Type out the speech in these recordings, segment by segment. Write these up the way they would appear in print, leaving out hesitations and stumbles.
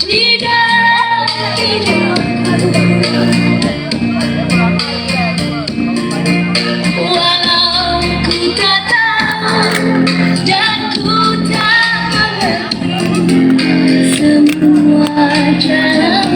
tidak hidup. Walau ku tak tahu dan ku tak mengerti semua jalan.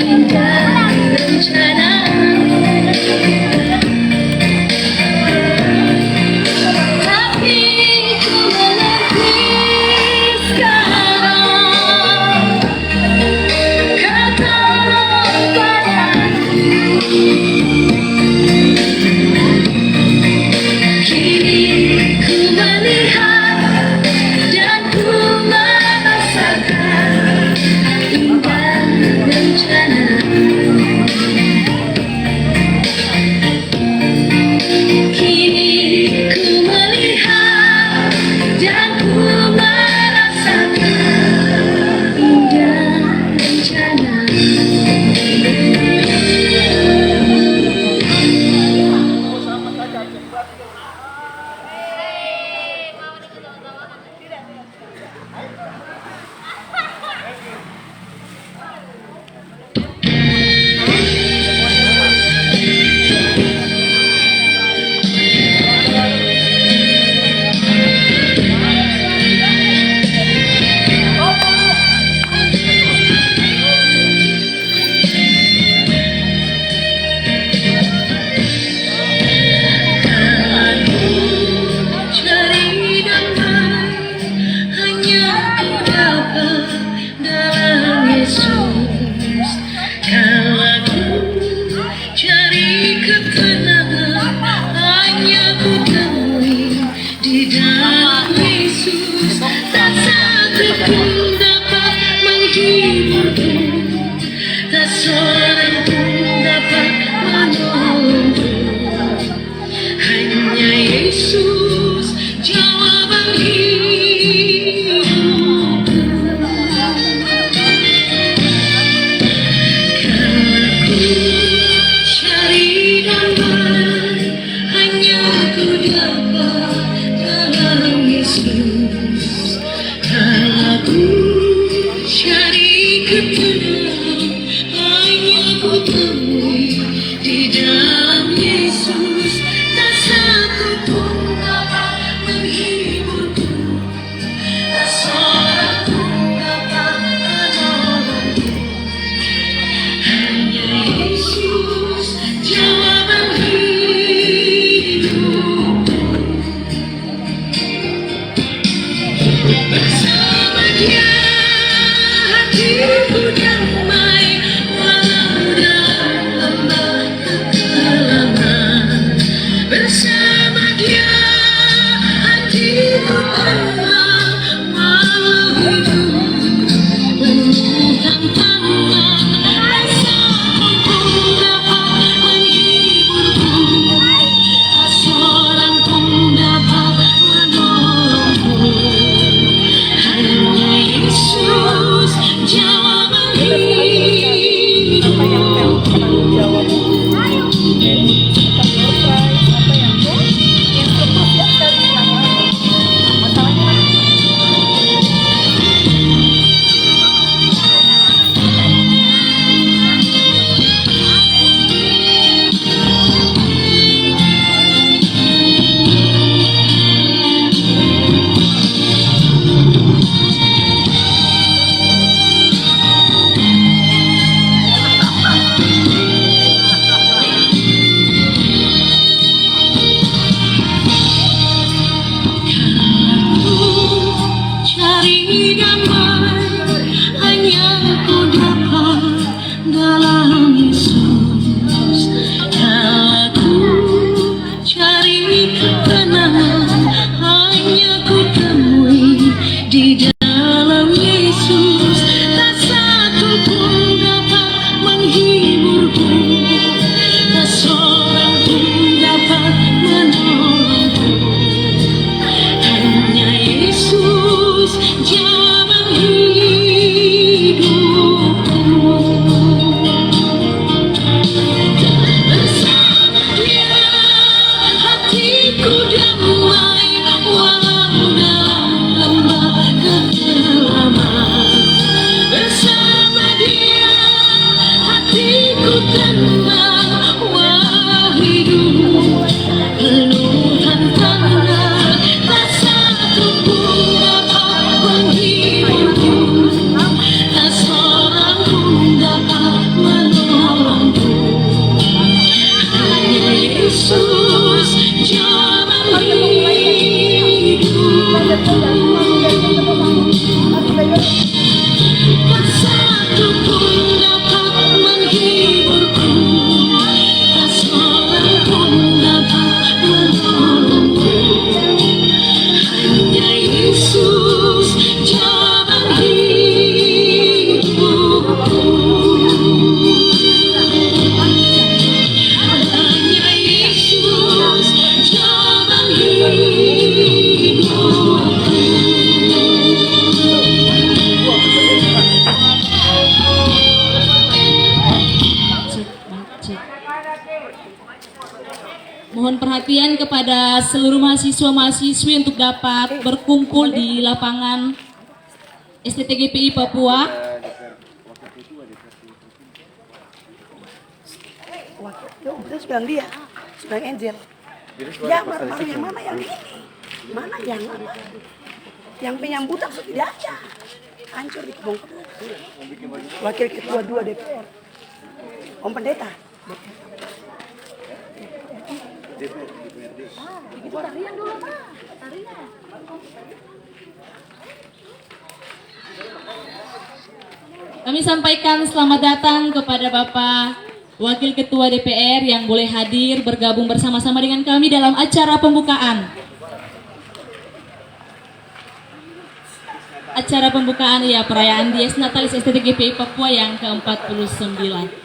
Indah rencana, tapi ku mengerti sekarang. Kau tolong padaku, kini ku melihat dan ku merasakan indah rencana. Kini ku melihat dan ku merasakan indah rencana. Tak seorang pun dapat menolongku, hanya Yesus jawaban hidupku. Karena ku cari damai, hanya ku dapat dalam Yesus. Karena ku cari ketenangan, hanya ku temui di dalam Yesus. Tak satu pun dapat menghiburku, tak bahagia, hatiku damai, walau dalam kekelaman. Bersama dia hatiku tenang, walau hidup penuh tantangan. Rasaku pun dapat menghiburku, seorang pun dapat menolongku. Hanya Yesus jawaban hidupku. Cari damai hanya ku dapat dalam Yesus. Kalau ku cari ketenangan hanya ku temui di dalam Yesus. Tak satu pun dapat menghiburku, tak seorang pun dapat menolongku. Hanya Yesus jawaban hidupku. Bersama dia hatiku damai, walau dalam lembah kekelaman. Bersama dia hatiku tenang, walau hidup penuh tantangan. Tak satu pun dapat menghiburku, tak seorang pun dapat menolongku. Hanya Yesus jawaban hidupku. Tak satu pun dapat menghiburku, tak seorang pun dapat menolongku. Hanya Yesus jawaban hidupku. Hanya Yesus jawaban hidupku. Mohon perhatian kepada seluruh mahasiswa-mahasiswi untuk dapat berkumpul di lapangan STTGPI Papua. Terus bilang dia, bilang Angel, ya baru yang mana yang ini? Mana yang apa? Yang penyambutan sudah tidak ada, hancur di kebun. Wakil ketua 2 DPR, Om Pendeta. Tarian dulu Pak, tarian. Kami sampaikan selamat datang kepada Bapak Wakil Ketua DPR yang boleh hadir bergabung bersama-sama dengan kami dalam acara pembukaan. Acara pembukaan ya perayaan Dies Natalis STTGPI Papua yang ke-49.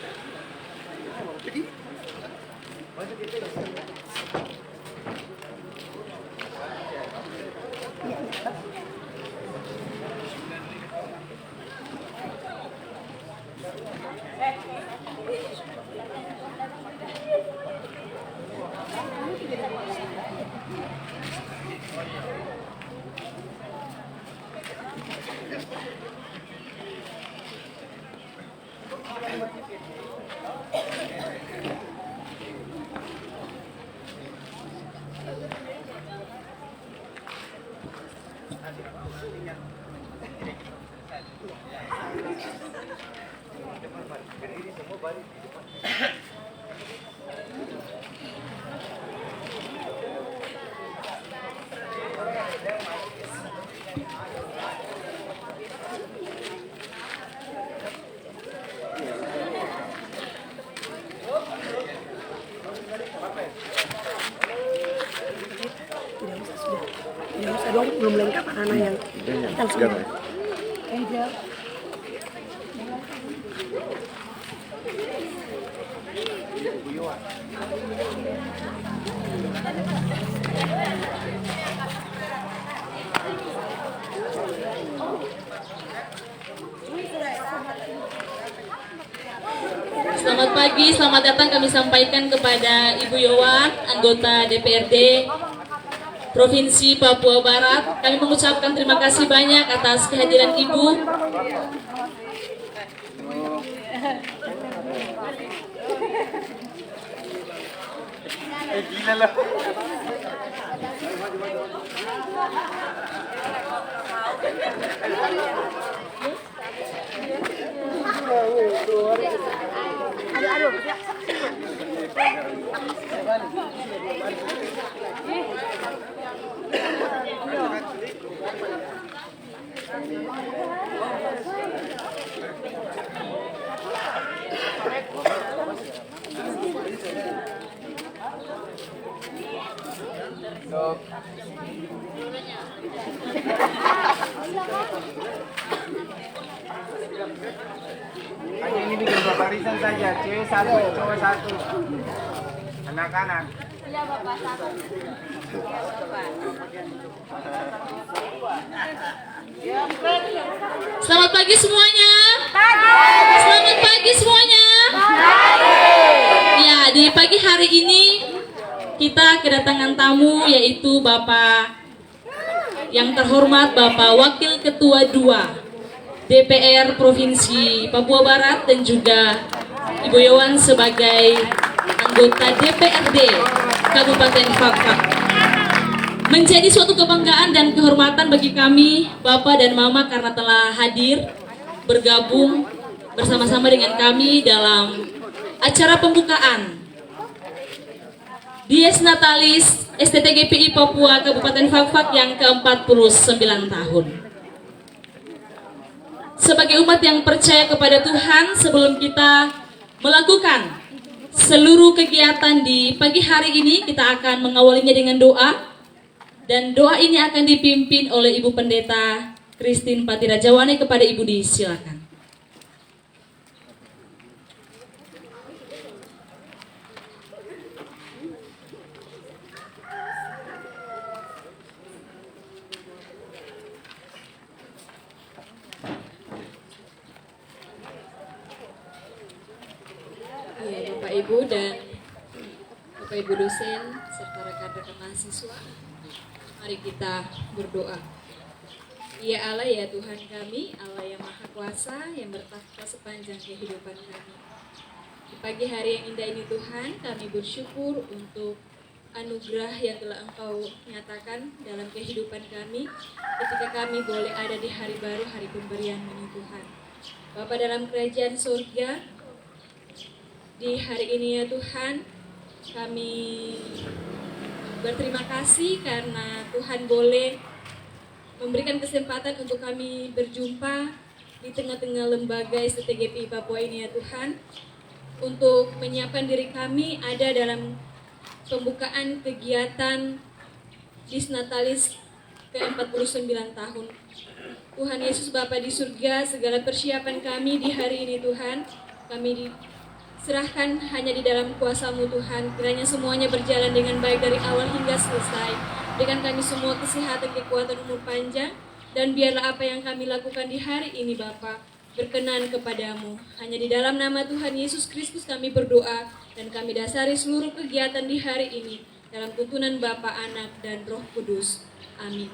datang semua. Angel. Selamat pagi, selamat datang kami sampaikan kepada Ibu Yowan, anggota DPRD Provinsi Papua Barat. Kami mengucapkan terima kasih banyak atas kehadiran Ibu. Hanya ini bikin dua barisan saja, cewek satu, cowok satu, anak-anak. Selamat pagi semuanya. Selamat pagi semuanya. Ya, di pagi hari ini kita kedatangan tamu yaitu Bapak yang terhormat Bapak Wakil Ketua 2 DPR Provinsi Papua Barat dan juga Ibu Yowan sebagai anggota DPRD Kabupaten Fakfak. Menjadi suatu kebanggaan dan kehormatan bagi kami, Bapak dan Mama, karena telah hadir bergabung bersama-sama dengan kami dalam acara pembukaan Dies Natalis STTGPI Papua Kabupaten Fakfak yang ke-49 tahun. Sebagai umat yang percaya kepada Tuhan, sebelum kita melakukan seluruh kegiatan di pagi hari ini, kita akan mengawalinya dengan doa. Dan doa ini akan dipimpin oleh Ibu Pendeta Christine Patira Jawane. Kepada Ibu disilakan. Ya, Bapak Ibu dan Bapak Ibu dosen serta rekan-rekan mahasiswa, mari kita berdoa. Ya Allah, ya Tuhan kami, Allah yang Maha Kuasa, yang bertakhta sepanjang kehidupan kami. Di pagi hari yang indah ini Tuhan, kami bersyukur untuk anugerah yang telah Engkau nyatakan dalam kehidupan kami, ketika kami boleh ada di hari baru, hari pemberian ini Tuhan. Bapa dalam kerajaan surga, di hari ini ya Tuhan, kami berterima kasih karena Tuhan boleh memberikan kesempatan untuk kami berjumpa di tengah-tengah lembaga STTGPI Papua ini ya Tuhan, untuk menyiapkan diri kami ada dalam pembukaan kegiatan Dies Natalis ke-49 tahun. Tuhan Yesus Bapa di surga, segala persiapan kami di hari ini Tuhan, kami serahkan hanya di dalam kuasa-Mu Tuhan. Kiranya semuanya berjalan dengan baik dari awal hingga selesai. Berikan kami semua kesehatan, kekuatan, umur panjang. Dan biarlah apa yang kami lakukan di hari ini Bapa berkenan kepadamu. Hanya di dalam nama Tuhan Yesus Kristus kami berdoa. Dan kami dasari seluruh kegiatan di hari ini dalam tuntunan Bapa, Anak, dan Roh Kudus. Amin.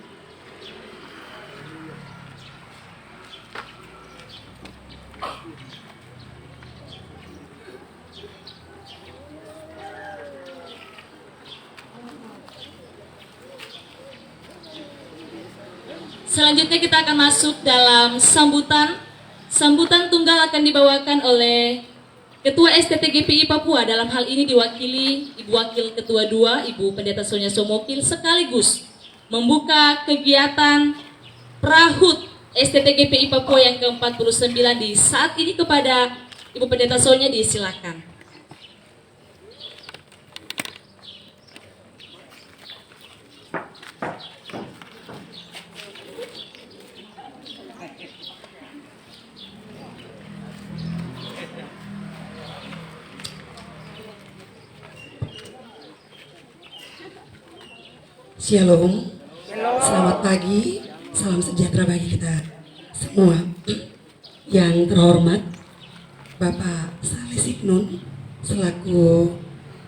Selanjutnya kita akan masuk dalam sambutan. Sambutan tunggal akan dibawakan oleh Ketua STTGPI Papua, dalam hal ini diwakili Ibu Wakil Ketua 2, Ibu Pendeta Sonia Somokil, sekaligus membuka kegiatan Prahut STTGPI Papua yang ke-49 di saat ini. Kepada Ibu Pendeta Sonia disilakan. Shalom, selamat pagi, salam sejahtera bagi kita semua. Yang terhormat Bapak Saleh Siknun selaku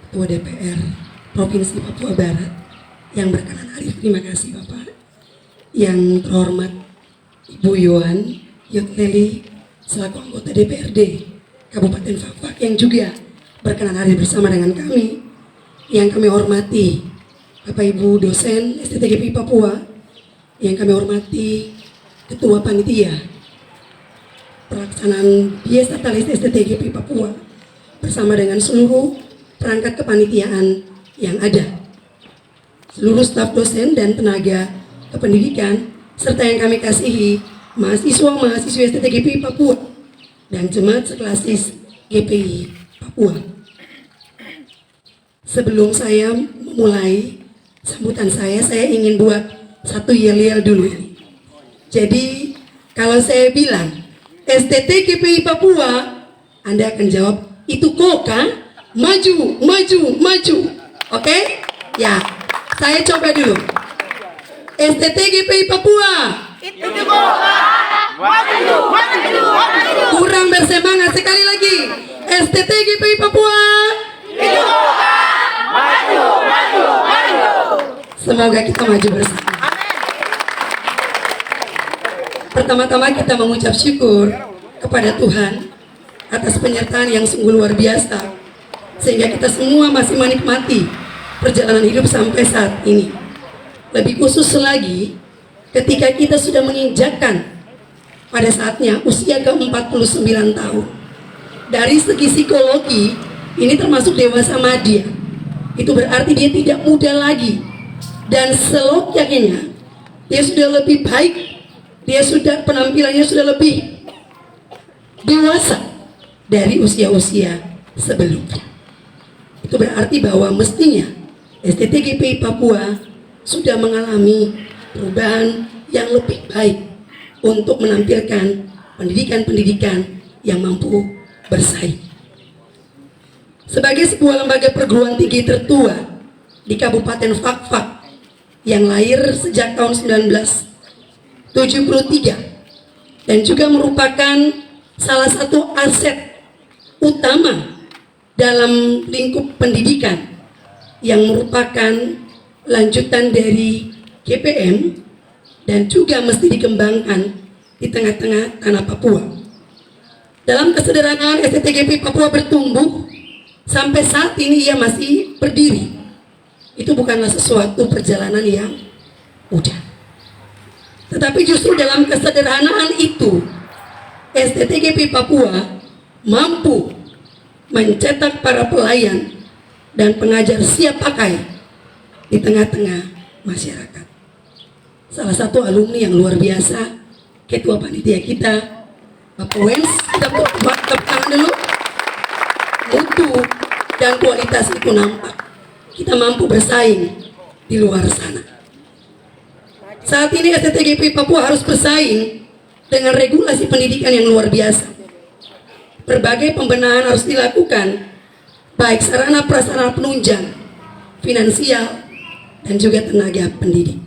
Ketua DPR Provinsi Papua Barat yang berkenan hadir, terima kasih Bapak. Yang terhormat Ibu Yohan Yotleli selaku anggota DPRD Kabupaten Fafak yang juga berkenan hadir bersama dengan kami. Yang kami hormati Bapak Ibu dosen STTGPI Papua, yang kami hormati Ketua Panitia Pelaksanaan Biasa Talis STTGPI Papua bersama dengan seluruh perangkat kepanitiaan yang ada, seluruh staf dosen dan tenaga kependidikan, serta yang kami kasihi mahasiswa-mahasiswi STTGPI Papua dan jemaat sekelasis GPI Papua. Sebelum saya memulai sambutan saya ingin buat satu yel-yel dulu. Jadi kalau saya bilang STTGPI Papua, Anda akan jawab itu kok kan? Maju, maju, maju. Oke? Ya, saya coba dulu. STTGPI Papua. Itu kok maju, maju, maju. Kurang bersemangat sekali lagi. STTGPI Papua. Itu kok maju, maju, maju. Semoga kita maju bersama. Pertama-tama kita mengucap syukur kepada Tuhan atas penyertaan yang sungguh luar biasa, sehingga kita semua masih menikmati perjalanan hidup sampai saat ini. Lebih khusus lagi ketika kita sudah menginjakkan pada saatnya usia ke-49 tahun. Dari segi psikologi ini termasuk dewasa madya. Itu berarti dia tidak muda lagi. Dan selogyaknya dia sudah lebih baik, dia sudah penampilannya sudah lebih dewasa dari usia-usia sebelumnya. Itu berarti bahwa mestinya STTGPI Papua sudah mengalami perubahan yang lebih baik untuk menampilkan pendidikan-pendidikan yang mampu bersaing. Sebagai sebuah lembaga perguruan tinggi tertua di Kabupaten Fakfak yang lahir sejak tahun 1973 dan juga merupakan salah satu aset utama dalam lingkup pendidikan yang merupakan lanjutan dari GPM dan juga mesti dikembangkan di tengah-tengah tanah Papua. Dalam kesederhanaan STTGPI Papua bertumbuh sampai saat ini ia masih berdiri. Itu bukanlah sesuatu perjalanan yang mudah. Tetapi justru dalam kesederhanaan itu STTGPI Papua mampu mencetak para pelayan dan pengajar siap pakai di tengah-tengah masyarakat. Salah satu alumni yang luar biasa, ketua panitia kita, Bapak Wens, kita tepuk tangan dulu. Mutu dan kualitas itu nampak. Kita mampu bersaing di luar sana. Saat ini STTGPI Papua harus bersaing dengan regulasi pendidikan yang luar biasa. Berbagai pembenahan harus dilakukan, baik sarana prasarana penunjang, finansial, dan juga tenaga pendidik.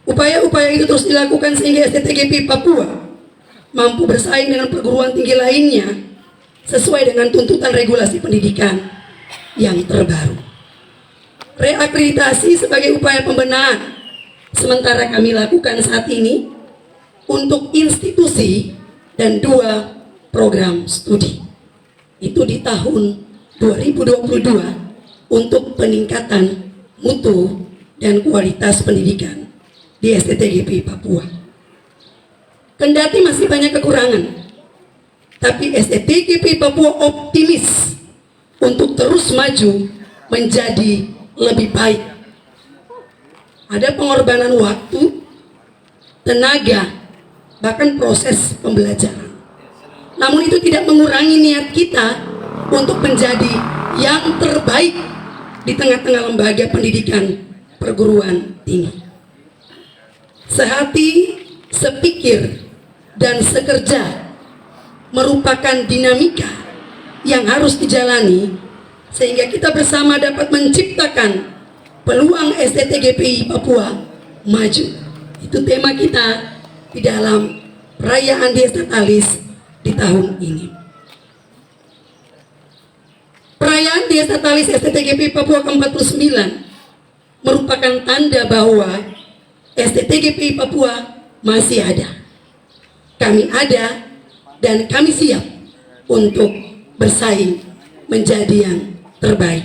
Upaya-upaya itu terus dilakukan sehingga STTGPI Papua mampu bersaing dengan perguruan tinggi lainnya sesuai dengan tuntutan regulasi pendidikan yang terbaru. Reakreditasi sebagai upaya pembenahan sementara kami lakukan saat ini untuk institusi dan 2 program studi. Itu di tahun 2022 untuk peningkatan mutu dan kualitas pendidikan di STTGPI Papua. Kendati masih banyak kekurangan, tapi STTGPI Papua optimis untuk terus maju menjadi lebih baik. Ada pengorbanan waktu, tenaga, bahkan proses pembelajaran. Namun itu tidak mengurangi niat kita untuk menjadi yang terbaik di tengah-tengah lembaga pendidikan perguruan tinggi. Sehati, sepikir, dan sekerja merupakan dinamika yang harus dijalani sehingga kita bersama dapat menciptakan peluang STTGPI Papua maju. Itu tema kita di dalam perayaan Dies Natalis di tahun ini. Perayaan Dies Natalis STTGPI Papua ke-49 merupakan tanda bahwa STTGPI Papua masih ada. Kami ada dan kami siap untuk bersaing menjadi yang terbaik.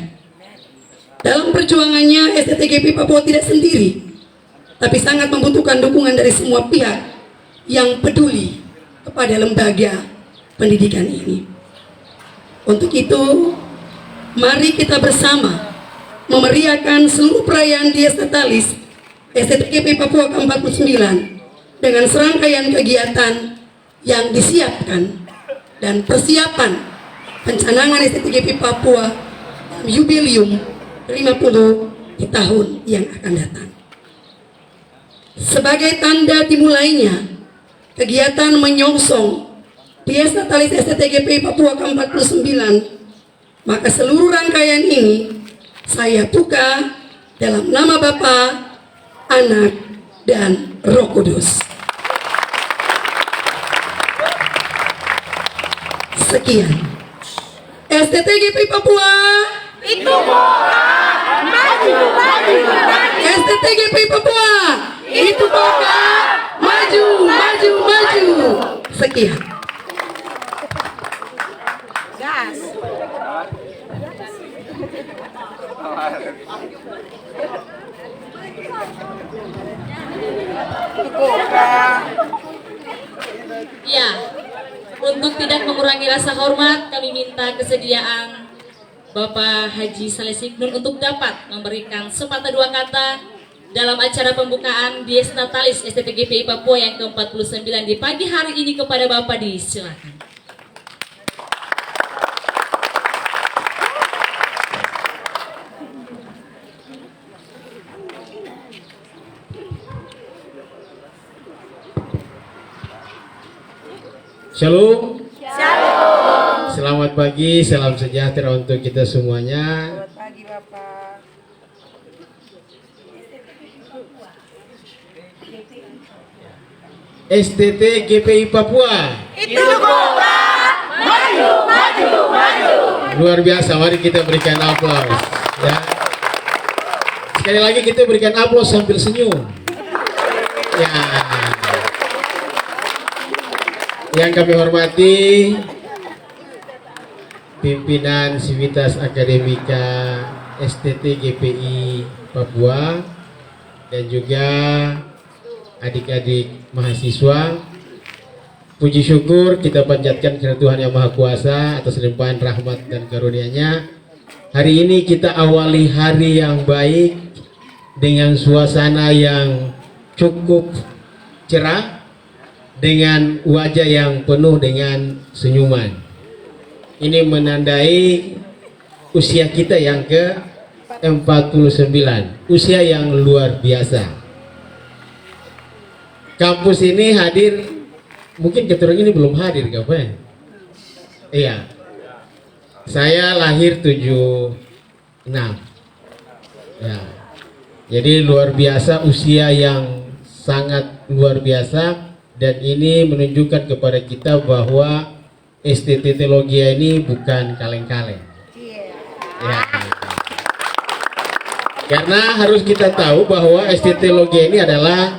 Dalam perjuangannya, STTGPI Papua tidak sendiri, tapi sangat membutuhkan dukungan dari semua pihak yang peduli kepada lembaga pendidikan ini. Untuk itu, mari kita bersama memeriahkan seluruh perayaan Dies Natalis STTGPI Papua ke-49 dengan serangkaian kegiatan yang disiapkan dan persiapan pencanangan STTGPI Papua dalam jubilium 50 di tahun yang akan datang. Sebagai tanda dimulainya kegiatan menyongsong Dies Natalis STTGPI Papua ke-49, maka seluruh rangkaian ini saya buka dalam nama Bapa, Anak, dan Roh Kudus. Sekian. STTGPI Papua Itu Boga maju, maju, maju. STTGPI Papua itu Boga maju, maju, maju. Sekian. Gas. Ya, untuk tidak mengurangi rasa hormat, kami minta kesediaan Bapak Haji Saleh Signun untuk dapat memberikan sepatah dua kata dalam acara pembukaan Dies Natalis STTGPI Papua yang ke-49 di pagi hari ini kepada Bapak, disilakan. Shalom. Selamat pagi, salam sejahtera untuk kita semuanya. Selamat pagi Bapak. STTGPI Papua Itu Boga maju, maju, maju. luar biasa, mari kita berikan aplaus ya. Sekali lagi kita berikan aplaus sambil senyum ya. Yang kami hormati pimpinan Sivitas Akademika STTGPI Papua dan juga adik-adik mahasiswa, puji syukur kita panjatkan kepada Tuhan Yang Maha Kuasa atas limpahan rahmat dan karunia-Nya. Hari ini kita awali hari yang baik dengan suasana yang cukup cerah, dengan wajah yang penuh dengan senyuman. Ini menandai usia kita yang ke-49, usia yang luar biasa. Kampus ini hadir, mungkin keturun ini belum hadir, kapan? Iya. Saya lahir 76. Ya. Jadi luar biasa, usia yang sangat luar biasa. Dan ini menunjukkan kepada kita bahwa STT Teologia ini bukan kaleng-kaleng. Ya. Karena harus kita tahu bahwa STT Teologia ini adalah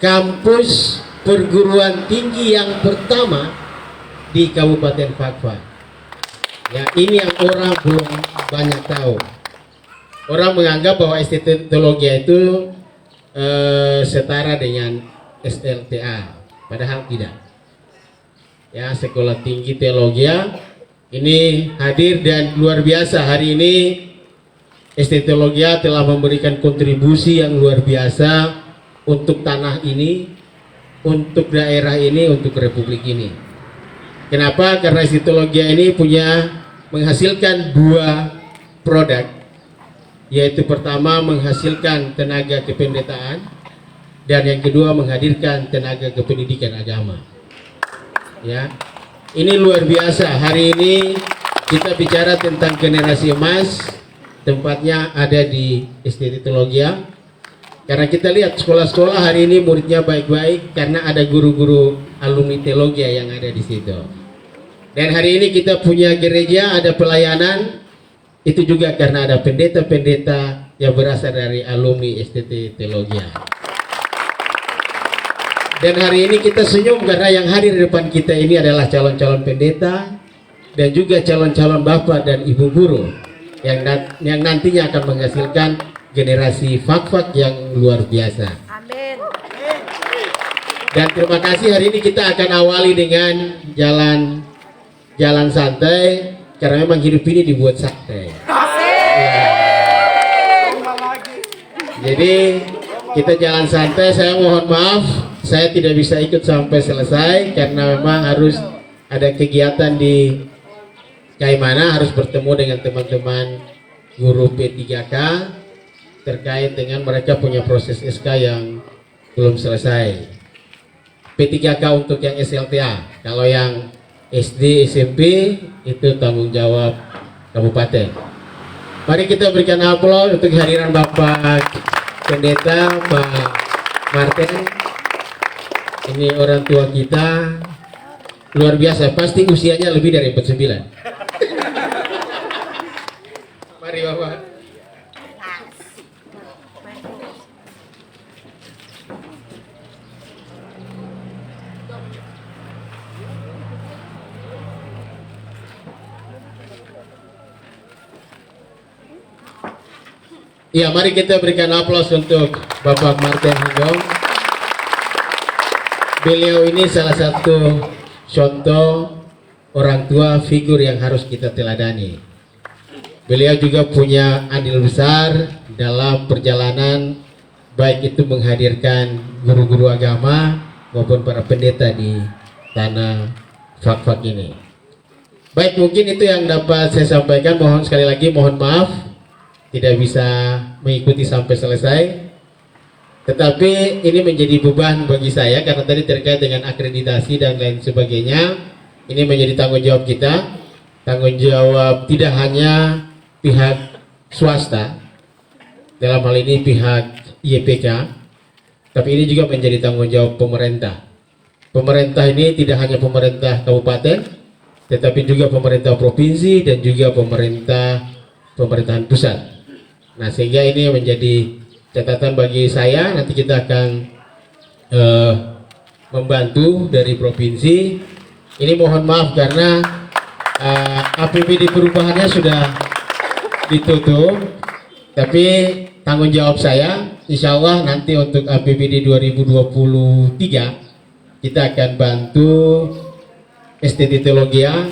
kampus perguruan tinggi yang pertama di Kabupaten Fakfak. Ya, ini yang orang belum banyak tahu. Orang menganggap bahwa STT Teologia itu setara dengan SLTA. Padahal tidak. Ya, Sekolah Tinggi Teologia ini hadir dan luar biasa. Hari ini STT Teologia telah memberikan kontribusi yang luar biasa untuk tanah ini, untuk daerah ini, untuk republik ini. Kenapa? Karena STT Teologia ini menghasilkan dua produk, yaitu pertama menghasilkan tenaga kependetaan, dan yang kedua menghadirkan tenaga kependidikan agama. Ya, ini luar biasa. Hari ini kita bicara tentang generasi emas, tempatnya ada di STT Teologia. Karena kita lihat sekolah-sekolah hari ini muridnya baik-baik karena ada guru-guru alumni teologi yang ada di situ. Dan hari ini kita punya gereja, ada pelayanan, itu juga karena ada pendeta-pendeta yang berasal dari alumni STT Teologia. Dan hari ini kita senyum karena yang hadir di depan kita ini adalah calon-calon pendeta dan juga calon-calon bapak dan ibu guru yang nantinya akan menghasilkan generasi fak-fak yang luar biasa. Amin. Dan terima kasih, hari ini kita akan awali dengan jalan santai karena memang hidup ini dibuat santai. Ya. Jadi kita jalan santai. Saya mohon maaf, saya tidak bisa ikut sampai selesai karena memang harus ada kegiatan di Kaimana, harus bertemu dengan teman-teman guru P3K terkait dengan mereka punya proses SK yang belum selesai. P3K untuk yang SLTA, kalau yang SD, SMP itu tanggung jawab kabupaten. Mari kita berikan aplaus untuk kehadiran Bapak Pendeta Pak Martin. Ini orang tua kita luar biasa, pasti usianya lebih dari 49. Mari Bapak. Ya, mari kita berikan aplaus untuk Bapak Martin Hindong. Beliau ini salah satu contoh orang tua figur yang harus kita teladani. Beliau juga punya andil besar dalam perjalanan, baik itu menghadirkan guru-guru agama maupun para pendeta di tanah fak-fak ini. Baik, mungkin itu yang dapat saya sampaikan. Mohon sekali lagi, mohon maaf tidak bisa mengikuti sampai selesai, tetapi ini menjadi beban bagi saya karena tadi terkait dengan akreditasi dan lain sebagainya. Ini menjadi tanggung jawab kita, tanggung jawab tidak hanya pihak swasta, dalam hal ini pihak YPK, tapi ini juga menjadi tanggung jawab pemerintah. Pemerintah ini tidak hanya pemerintah kabupaten, tetapi juga pemerintah provinsi dan juga pemerintahan pusat. Nah, sehingga ini menjadi catatan bagi saya. Nanti kita akan membantu dari provinsi. Ini mohon maaf karena APBD perubahannya sudah ditutup, tapi tanggung jawab saya, insya Allah nanti untuk APBD 2023 kita akan bantu STT Teologia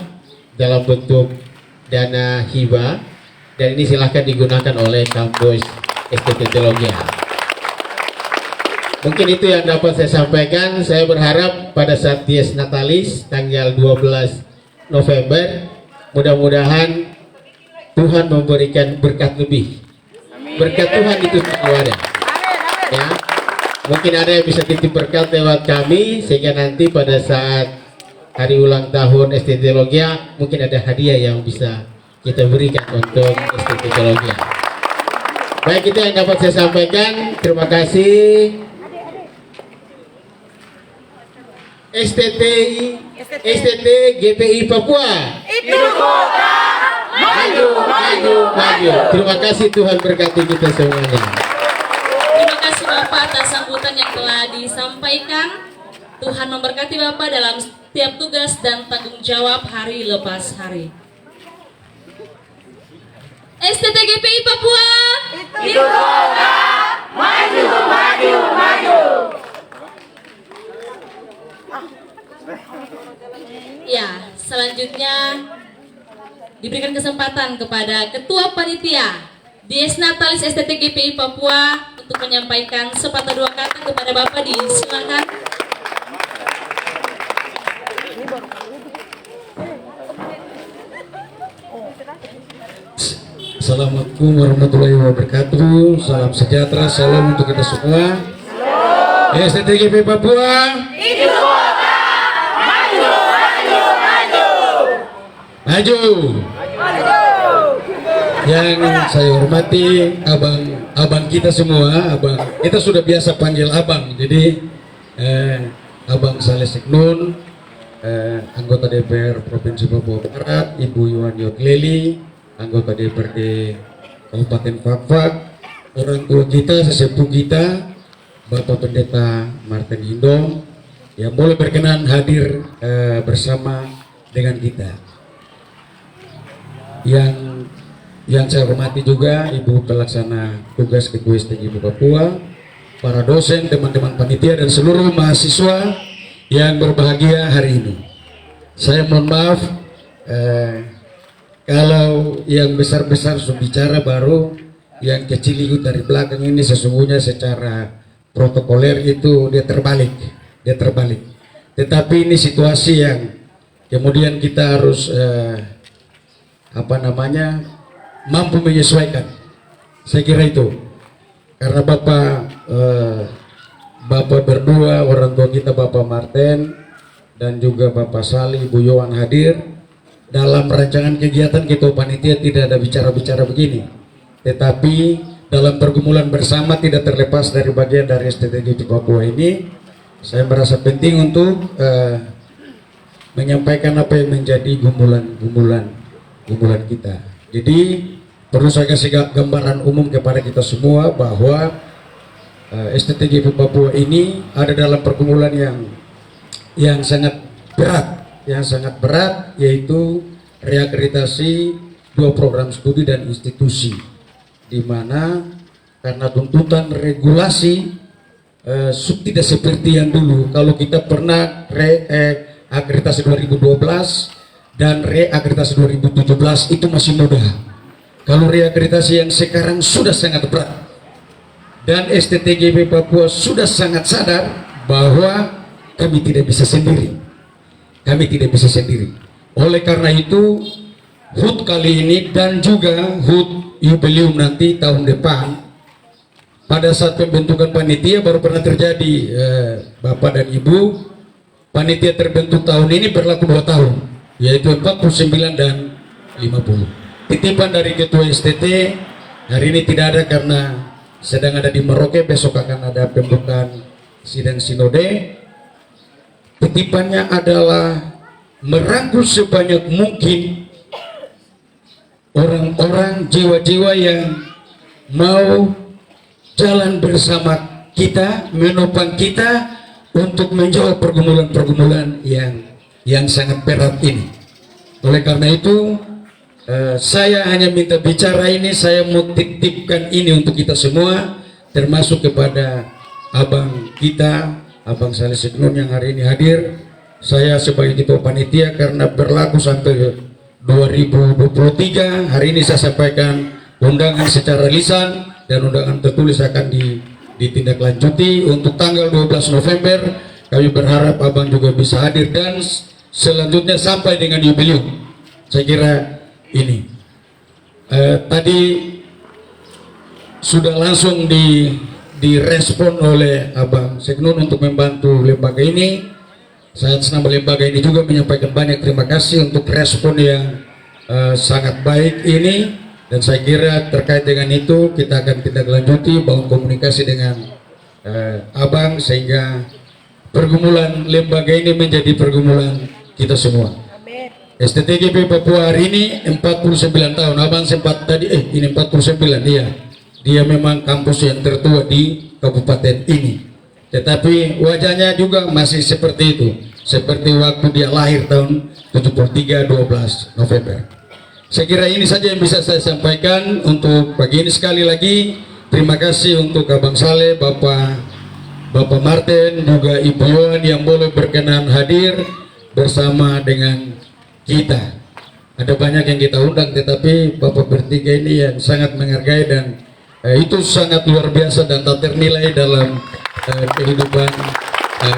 dalam bentuk dana hibah, dan ini silahkan digunakan oleh kampus STT Teologia. Mungkin itu yang dapat saya sampaikan. Saya berharap pada saat Dies Natalis tanggal 12 November, mudah-mudahan Tuhan memberikan berkat lebih. Berkat Tuhan itu selalu ada. Ya, mungkin ada yang bisa titip berkat lewat kami, sehingga nanti pada saat hari ulang tahun STT Teologia mungkin ada hadiah yang bisa kita berikan untuk STT Teologia. Baik, itu yang dapat saya sampaikan. Terima kasih. STT GPI Papua. Itu kota Maju, maju, maju. Terima kasih, Tuhan berkati kita semuanya. Terima kasih Bapak atas sambutan yang telah disampaikan. Tuhan memberkati Bapak dalam setiap tugas dan tanggung jawab hari lepas hari. STT GPI Papua. itu kota maju, maju, maju. Ya, selanjutnya diberikan kesempatan kepada Ketua Panitia Dies Natalis STT GPI Papua untuk menyampaikan sepatah dua kata kepada Bapak. Silakan. Assalamualaikum warahmatullahi wabarakatuh. Salam sejahtera, salam untuk kita semua. STT GPI Papua. Itu kota maju, maju, maju. Maju. Maju. Yang saya hormati abang kita semua, kita sudah biasa panggil abang, jadi Abang Saleh Seknun, anggota DPR Provinsi Papua Barat, Ibu Yuan Yokleli, anggota DPRD Kabupaten Fakfak, orang tua kita, sesepuh kita, Bapak Pendeta Martin Hindom, yang boleh berkenan hadir bersama dengan kita. Yang saya hormati juga Ibu Pelaksana Tugas Ketua STGIP Papua, para dosen, teman-teman panitia, dan seluruh mahasiswa yang berbahagia hari ini. Saya mohon maaf kalau yang besar-besar sudah bicara, baru yang kecil ikut dari belakang ini sesungguhnya secara protokoler itu dia terbalik. Tetapi ini situasi yang kemudian kita harus mampu menyesuaikan. Saya kira itu karena Bapak berdua, orang tua kita Bapak Martin dan juga Bapak Salih, Ibu Yohan hadir dalam rancangan kegiatan kita panitia, tidak ada bicara-bicara begini, tetapi dalam pergumulan bersama tidak terlepas dari bagian dari STTGIP Papua ini. Saya merasa penting untuk menyampaikan apa yang menjadi gumulan kita. Jadi perlu saya kasih gambaran umum kepada kita semua bahwa STTGIP Papua ini ada dalam pergumulan yang sangat berat, yaitu reakreditasi 2 program studi dan institusi, di mana karena tuntutan regulasi tidak seperti yang dulu. Kalau kita pernah reakreditasi 2012 dan reakreditasi 2017 itu masih mudah. Kalau reakreditasi yang sekarang sudah sangat berat, dan STTGIP Papua sudah sangat sadar bahwa kami tidak bisa sendiri. Oleh karena itu, HUT kali ini dan juga HUT jubileum nanti tahun depan, pada saat pembentukan panitia baru pernah terjadi, Bapak dan Ibu, panitia terbentuk tahun ini berlaku 2 tahun, yaitu 49 dan 50. Titipan dari Ketua STT hari ini tidak ada karena sedang ada di Merauke, besok akan ada pembukaan sidang sinode. Titipannya adalah merangkul sebanyak mungkin orang-orang, jiwa-jiwa yang mau jalan bersama kita, menopang kita untuk menjawab pergumulan-pergumulan yang sangat berat ini. Oleh karena itu, saya hanya minta bicara ini, saya mau titipkan ini untuk kita semua, termasuk kepada abang kita, Abang Saleh Seknun yang hari ini hadir. Saya sebagai ketua panitia karena berlaku sampai 2023, hari ini saya sampaikan undangan secara lisan dan undangan tertulis akan ditindaklanjuti untuk tanggal 12 November. Kami berharap abang juga bisa hadir dan selanjutnya sampai dengan jubileum. Saya kira ini tadi sudah langsung direspon oleh Abang Seknun untuk membantu lembaga ini. Saya atas nama lembaga ini juga menyampaikan banyak terima kasih untuk respon yang sangat baik ini, dan saya kira terkait dengan itu kita akan tindak lanjuti, bangun komunikasi dengan abang sehingga pergumulan lembaga ini menjadi pergumulan kita semua. STTGIP Papua hari ini 49 tahun. Abang sempat tadi ini 49, dia memang kampus yang tertua di kabupaten ini, tetapi wajahnya juga masih seperti itu, seperti waktu dia lahir tahun 73 12 November. Saya kira ini saja yang bisa saya sampaikan untuk pagi ini. Sekali lagi terima kasih untuk Abang Saleh, Bapak Martin, juga Ibu Yohan yang boleh berkenan hadir bersama dengan kita. Ada banyak yang kita undang, tetapi Bapak bertiga ini yang sangat menghargai, dan itu sangat luar biasa dan tak ternilai dalam kehidupan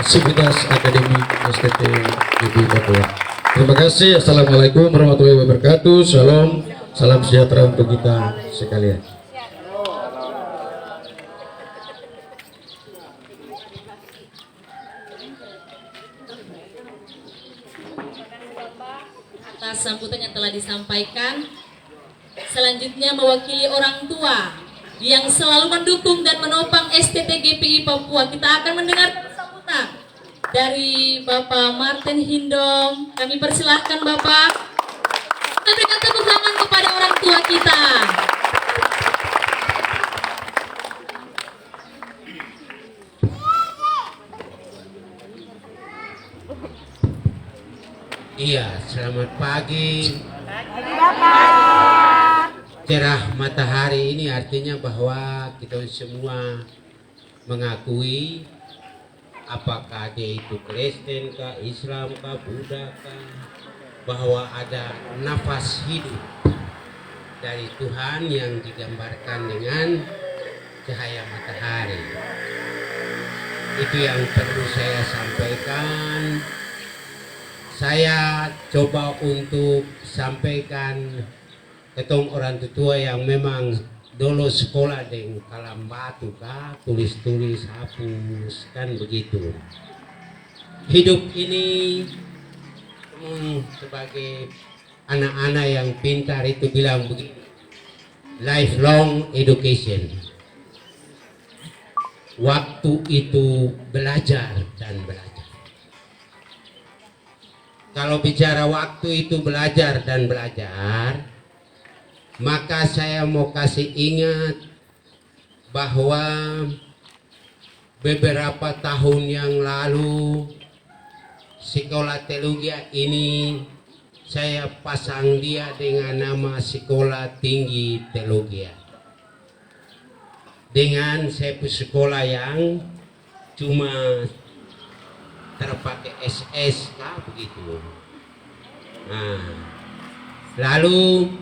sivitas akademik STTGIP Papua. Terima kasih. Assalamualaikum warahmatullahi wabarakatuh. Shalom, salam sejahtera untuk kita sekalian. Atas sambutan yang telah disampaikan, Selanjutnya mewakili orang tua yang selalu mendukung dan menopang STTGPI Papua. Kita akan mendengar sambutan dari Bapak Martin Hindom. Kami persilahkan Bapak. Kita berikan tepuk tangan kepada orang tua kita. Iya, selamat pagi. Cerah matahari ini artinya bahwa kita semua mengakui apakah dia itu Kristen kah, Islam kah, Buddha kah, bahwa ada nafas hidup dari Tuhan yang digambarkan dengan cahaya matahari. Itu yang perlu saya sampaikan. Saya coba untuk sampaikan ketemu orang tua yang memang dulu sekolah dengan kalam batu kah, tulis-tulis, hapus, kan begitu. Hidup ini sebagai anak-anak yang pintar itu bilang begini, lifelong education. Waktu itu belajar dan belajar. Kalau bicara waktu itu belajar dan belajar, maka saya mau kasih ingat bahwa beberapa tahun yang lalu sekolah teologi ini saya pasang dia dengan nama Sekolah Tinggi Teologi. Dengan saya sekolah yang cuma terpakai SS kah begitu. Nah, lalu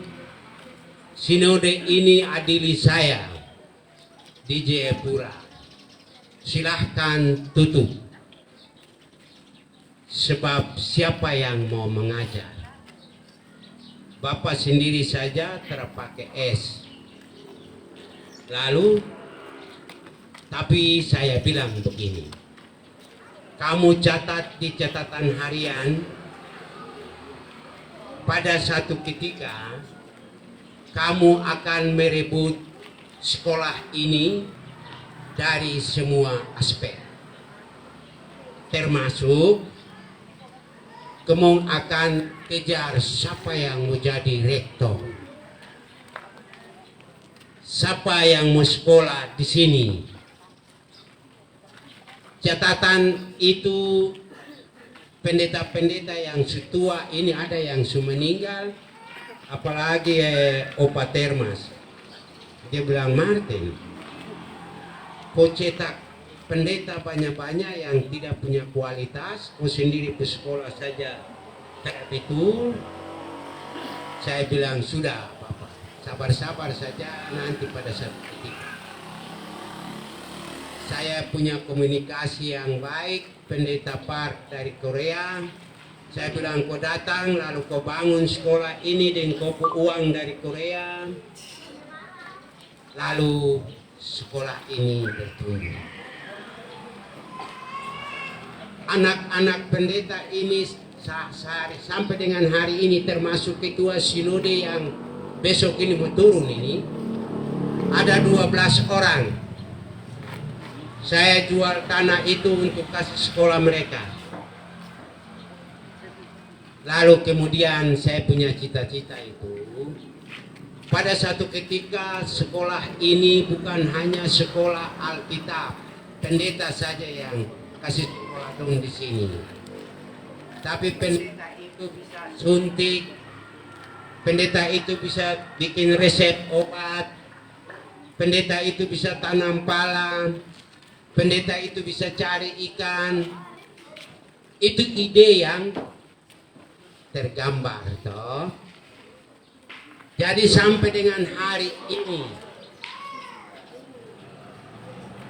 sinode ini adili saya di Jayapura. Silahkan tutup. Sebab siapa yang mau mengajar? Bapak sendiri saja terpakai S. Lalu, tapi saya bilang begini. Kamu catat di catatan harian, pada satu ketika kamu akan merebut sekolah ini dari semua aspek, termasuk kamu akan kejar siapa yang mau jadi rektor, siapa yang mau sekolah di sini. Catatan itu pendeta-pendeta yang setua ini ada yang sudah meninggal, apalagi Opa Termas. Dia bilang, Martin, kau cetak pendeta banyak-banyak yang tidak punya kualitas, kau sendiri ke sekolah saja tidak betul. Saya bilang, sudah Bapak, sabar-sabar saja nanti pada saat ketika. Saya punya komunikasi yang baik, pendeta Park dari Korea. Saya bilang, kau datang lalu kau bangun sekolah ini dengan kau uang dari Korea. Lalu sekolah ini bertumbuh. Anak-anak pendeta ini sampai dengan hari ini termasuk ketua sinode yang besok ini mau turun ini. Ada 12 orang. Saya jual tanah itu untuk kasih sekolah mereka. Lalu kemudian saya punya cita-cita itu. Pada satu ketika sekolah ini bukan hanya sekolah Alkitab, pendeta saja yang kasih sekolah dong di sini. Tapi pendeta itu bisa suntik, pendeta itu bisa bikin resep obat, pendeta itu bisa tanam pala, pendeta itu bisa cari ikan. Itu ide yang tergambar toh. Jadi sampai dengan hari ini,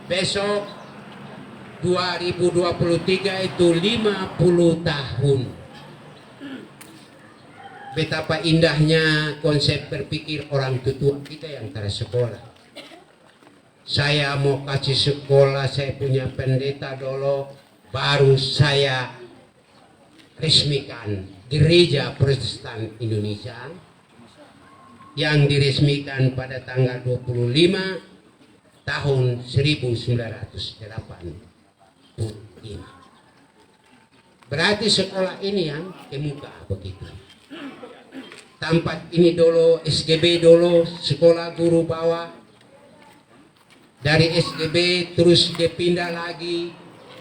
besok 2023 itu 50 tahun. Betapa indahnya konsep berpikir orang tua kita yang tersekolah. Saya mau kasih sekolah, saya punya pendeta dulu, baru saya resmikan Gereja Protestan Indonesia. yang diresmikan pada tanggal 25 tahun 1985. Berarti sekolah ini yang kemuka begitu. Tempat ini dulu SGB dulu, sekolah guru bawah. Dari SGB terus dia pindah lagi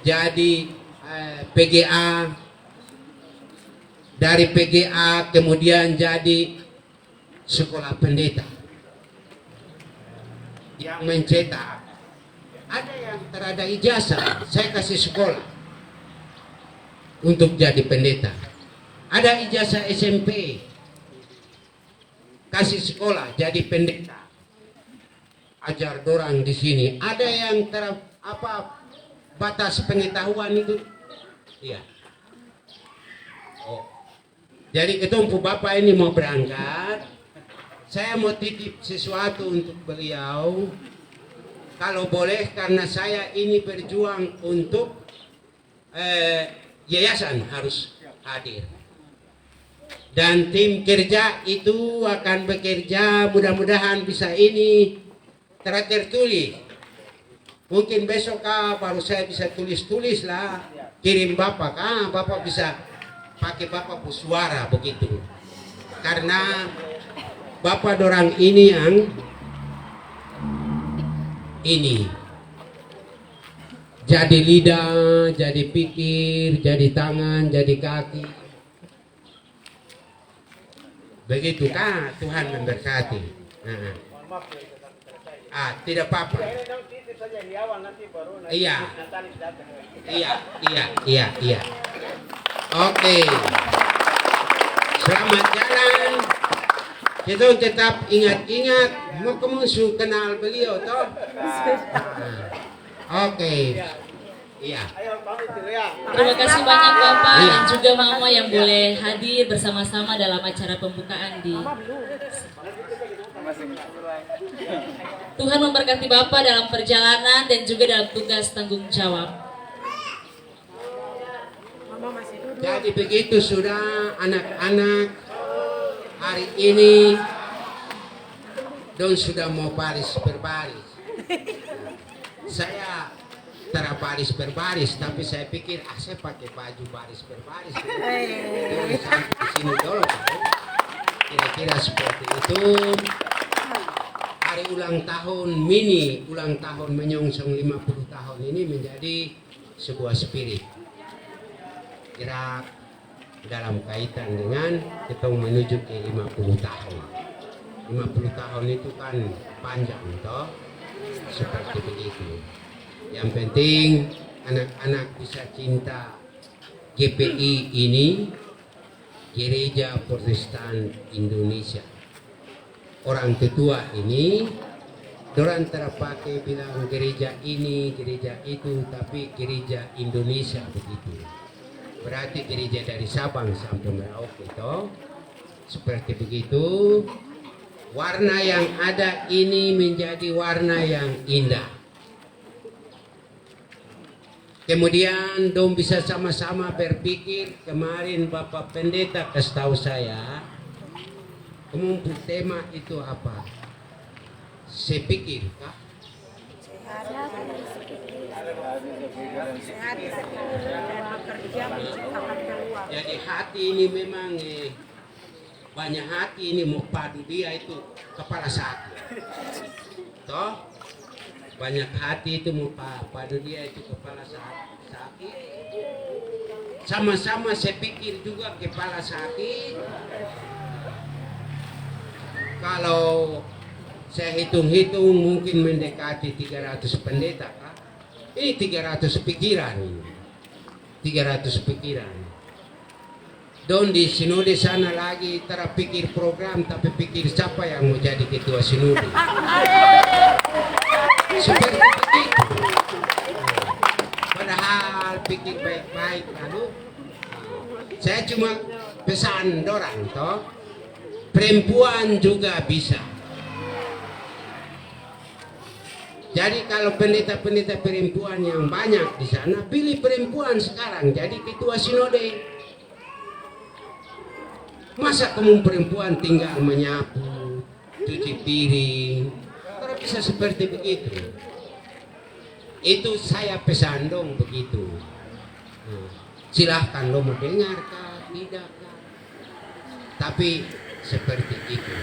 jadi PGA. Dari PGA kemudian jadi sekolah pendeta. Yang mencetak ada yang terada ijazah, saya kasih sekolah untuk jadi pendeta. Ada ijazah SMP, kasih sekolah jadi pendeta, ajar dorang di sini. Ada yang batas pengetahuan itu, iya. Oh, jadi ketemu bapak ini mau berangkat, saya mau titip sesuatu untuk beliau, kalau boleh, karena saya ini berjuang untuk yayasan harus hadir. Dan tim kerja itu akan bekerja, mudah-mudahan bisa ini tertulis. Mungkin besok baru saya bisa tulis-tulis lah, kirim bapak, bapak bisa pakai bapak suara begitu. Karena bapak dorang ini yang ini jadi lidah, jadi pikir, jadi tangan, jadi kaki. Begitu kah Tuhan memberkati. Tidak apa-apa. Iya. Oke. Selamat jalan. Kita tetap ingat-ingat, mau kemusuh kenal beliau toh. Oke. Iya. Terima kasih banyak Bapak dan juga Mama yang boleh hadir bersama-sama dalam acara pembukaan di. Tuhan memberkati Bapak dalam perjalanan dan juga dalam tugas tanggung jawab. Jadi begitu sudah anak-anak hari ini don sudah mau baris berbaris. Saya terbaris berbaris, tapi saya pikir saya pakai baju baris berbaris. Jadi sampai di sini dulu. Kira-kira seperti itu. Hari ulang tahun mini, ulang tahun menyongsong 50 tahun ini menjadi sebuah spirit. Kira dalam kaitan dengan kita menuju ke 50 tahun. 50 tahun itu kan panjang toh. Seperti begitu. Yang penting anak-anak bisa cinta GPI ini, Gereja Protestan Indonesia. Orang tetua ini, orang terpakai bilang gereja ini, gereja itu, tapi gereja Indonesia begitu. Berarti gereja dari Sabang sampai Merauke toh. Seperti begitu. Warna yang ada ini menjadi warna yang indah. Kemudian dong bisa sama-sama berpikir. Kemarin Bapak Pendeta kasih tahu saya, kemudian tema itu apa? Saya pikir kah? Jadi hati ini memang banyak hati ini mau padu dia itu kepala sakit. Toh? Banyak hati itu mau padu dia itu kepala sakit. Sama-sama saya pikir juga kepala sakit. Kalau saya hitung-hitung mungkin mendekati 300 pendeta kah? Ini 300 pikiran ini. 300 pikiran. Don di sinode sana lagi terpikir program tapi pikir siapa yang mau jadi ketua sinode. Seperti begitu. Padahal pikir baik-baik lalu saya cuma pesan dorang toh, perempuan juga bisa. Jadi kalau pendeta-pendeta perempuan yang banyak di sana, pilih perempuan sekarang jadi ketua sinode. Masa kamu perempuan tinggal menyapu, cuci piring. Kalau bisa seperti begitu, itu saya pesan dong begitu. Nah, silahkan lo mau dengar kah, tidak kah? Tapi seperti itu.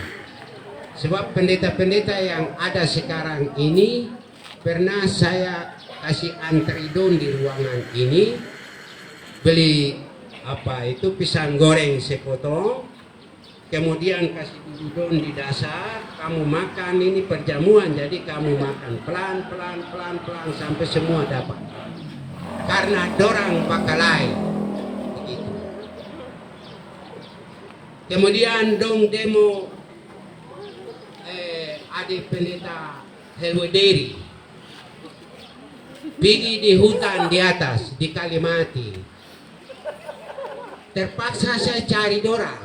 Sebab pendeta-pendeta yang ada sekarang ini pernah saya kasih antri don di ruangan ini, beli apa itu pisang goreng sepotong, kemudian kasih don di dasar, kamu makan ini perjamuan, jadi kamu makan pelan sampai semua dapat. Karena dorang bakalai begitu. Kemudian dong demo adik pendeta Helwederi pergi di hutan di atas di Kalimati. Terpaksa saya cari dorang,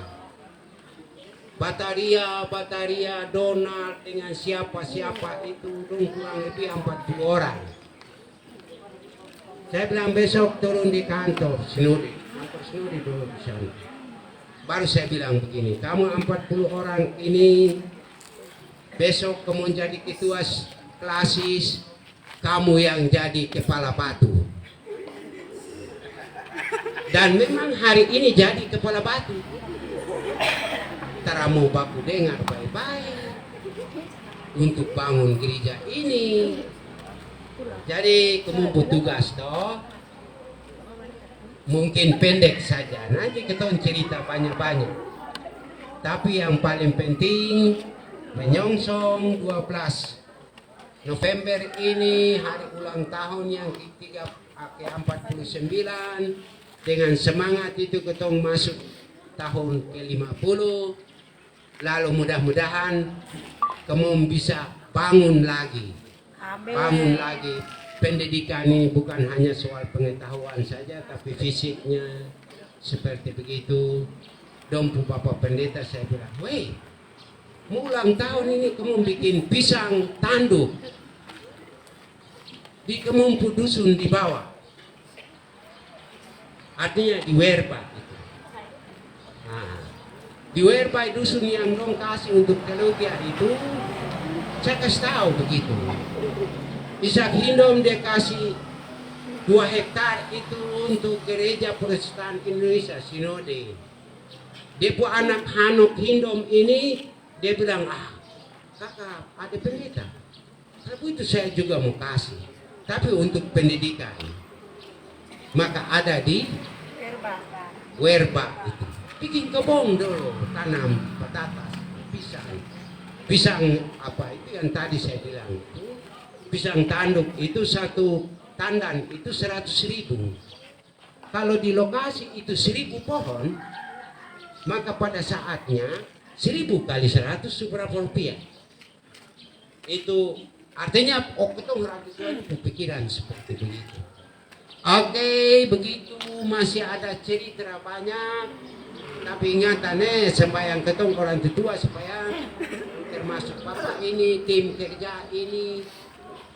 Bataria, Donald dengan siapa itu dong kurang lebih 40 orang. Saya bilang besok turun di kantor Sinodi dulu di sana. Baru saya bilang begini, kamu 40 orang ini besok kamu jadi ketua klasis, kamu yang jadi kepala batu. Dan memang hari ini jadi kepala batu. Taramu baku dengar baik-baik untuk bangun gereja ini. Jadi kamu tugas toh. Mungkin pendek saja, nanti kita cerita banyak-banyak. Tapi yang paling penting menyongsong 12 November ini hari ulang tahun yang ke-49, dengan semangat itu ketong masuk tahun ke-50. Lalu mudah-mudahan kamu bisa bangun lagi. Bangun lagi. Pendidikan ini bukan hanya soal pengetahuan saja, tapi fisiknya seperti begitu. Dompu Bapak Pendeta saya bilang, weh, mau ulang tahun ini kamu bikin pisang tanduk di Kemumpu dusun di bawah. Artinya di Werba itu. Nah, di Werba dusun yang dong kasih untuk teologi itu, saya kasih tahu begitu. Ishak Hindom dia kasih 2 hektar itu untuk gereja Protestan Indonesia Sinode. Dia pun anak Hanok Hindom ini dia bilang, kakak ada pendeta. Tapi itu saya juga mau kasih. Tapi untuk pendidikan. Maka ada di Werba itu. Bikin kebun dulu, tanam patatas, pisang apa itu yang tadi saya bilang itu. Pisang tanduk itu satu tandan itu 100.000. Kalau di lokasi itu 1.000 pohon, maka pada saatnya 1.000 kali 100 berapa rupiah? Itu artinya ketong rakyat itu pikiran seperti begitu. Oke, begitu masih ada cerita banyak. Tapi ingatan sembahyang ketong orang tua supaya termasuk Bapak ini, tim kerja ini,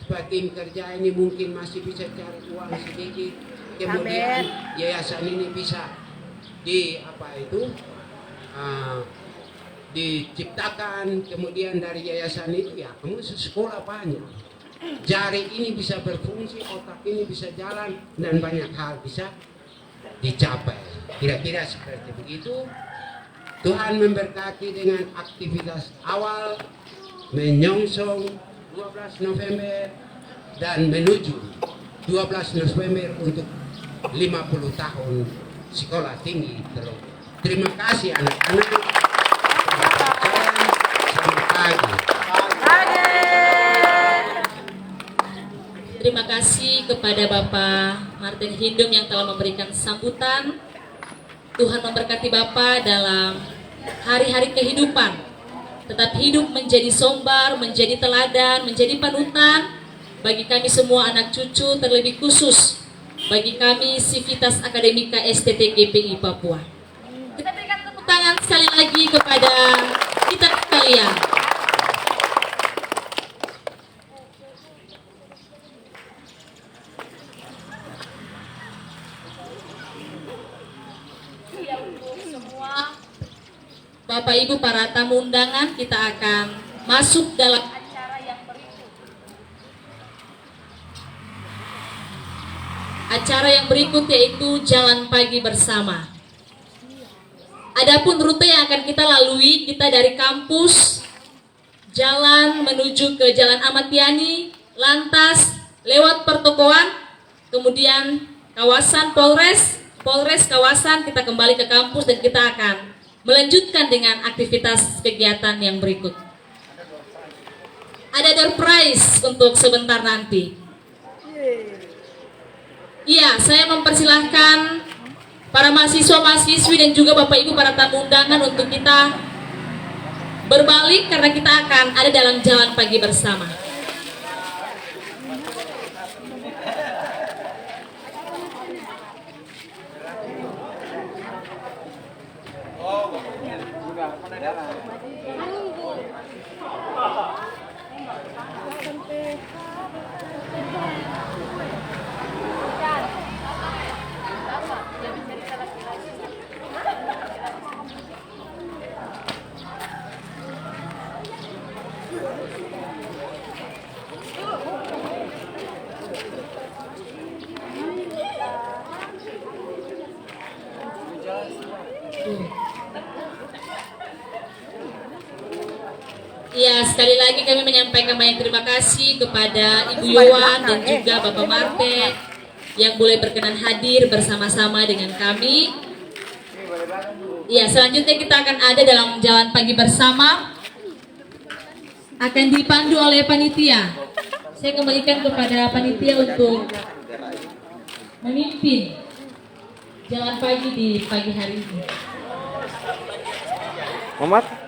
supaya tim kerja ini mungkin masih bisa cari uang sedikit. Kemudian yayasan ini bisa diciptakan. Kemudian dari yayasan itu ya kamu sekolah banyak. Jari ini bisa berfungsi, otak ini bisa jalan, dan banyak hal bisa dicapai. Kira-kira seperti begitu. Tuhan memberkati dengan aktivitas awal menyongsong 12 November dan menuju 12 November untuk 50 tahun sekolah tinggi teologi. Terima kasih anak-anak. Selamat pagi. Terima kasih kepada Bapak Martin Hindom yang telah memberikan sambutan. Tuhan memberkati Bapak dalam hari-hari kehidupan. Tetap hidup menjadi sombar, menjadi teladan, menjadi panutan bagi kami semua anak cucu, terlebih khusus bagi kami Civitas Akademika STT GPI Papua. Kita berikan tepuk tangan sekali lagi kepada kita sekalian. Bapak Ibu para tamu undangan, kita akan masuk dalam acara yang berikut. Acara yang berikut yaitu Jalan Pagi Bersama. Adapun rute yang akan kita lalui, kita dari kampus jalan menuju ke Jalan Ahmad Yani, lantas lewat pertokoan, kemudian kawasan Polres kawasan, kita kembali ke kampus dan kita akan melanjutkan dengan aktivitas kegiatan yang berikut. Ada door prize untuk sebentar nanti. Iya, saya mempersilahkan para mahasiswa-mahasiswi dan juga Bapak Ibu para tamu undangan untuk kita berbalik karena kita akan ada dalam Jalan Pagi Bersama. Ya, sekali lagi kami menyampaikan banyak terima kasih kepada Ibu Yowan dan juga Bapak Marte yang boleh berkenan hadir bersama-sama dengan kami. Ya, selanjutnya kita akan ada dalam Jalan Pagi Bersama, akan dipandu oleh panitia. Saya kembalikan kepada panitia untuk memimpin Jalan Pagi di pagi hari ini. Muhammad.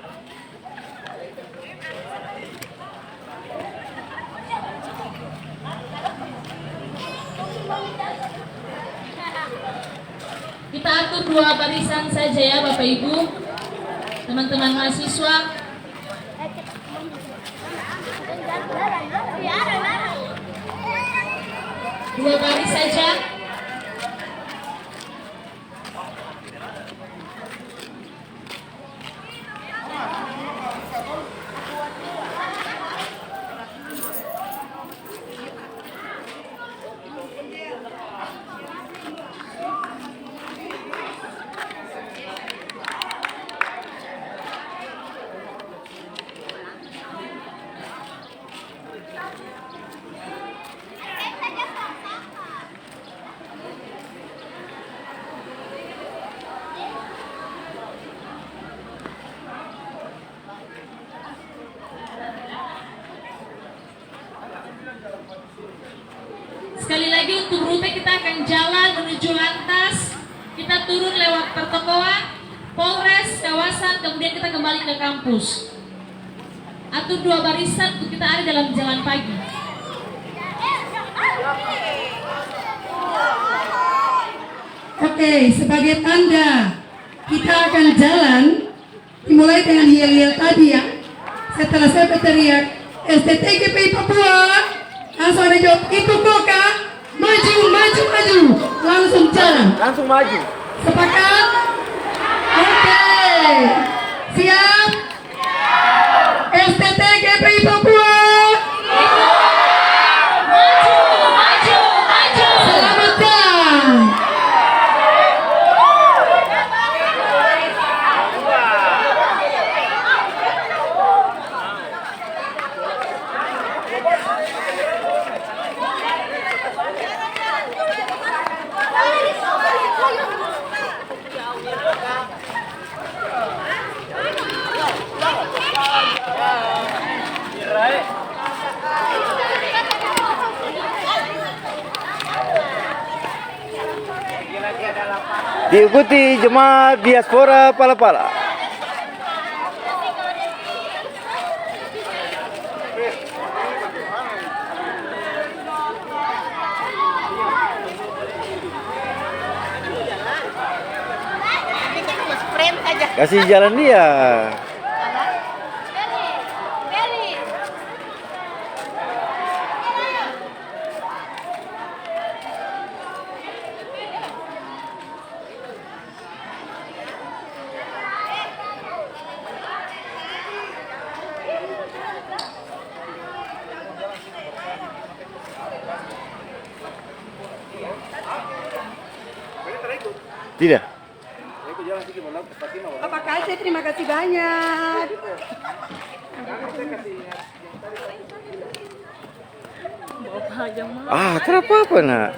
Kita atur 2 barisan saja ya Bapak Ibu, teman-teman mahasiswa. Dua baris saja. Sekali lagi untuk rute kita akan jalan menuju lantas, kita turun lewat pertokoan, Polres, kawasan, kemudian kita kembali ke kampus. Atur 2 barisan untuk kita ada dalam Jalan Pagi. Oke, sebagai tanda kita akan jalan dimulai dengan yel-yel tadi ya. Setelah saya berteriak STTGPI Papua, langsung ada jawab itu kok Kak, maju, maju, maju, langsung jalan. Langsung maju. Sepakat? Oke, siap? STTGPI Papua. Selamat jalan. Diikuti jemaat diaspora Pala-Pala. Kasih jalan dia. Tidak. Bapak kasih, terima kasih banyak. Ah, kenapa apa nak?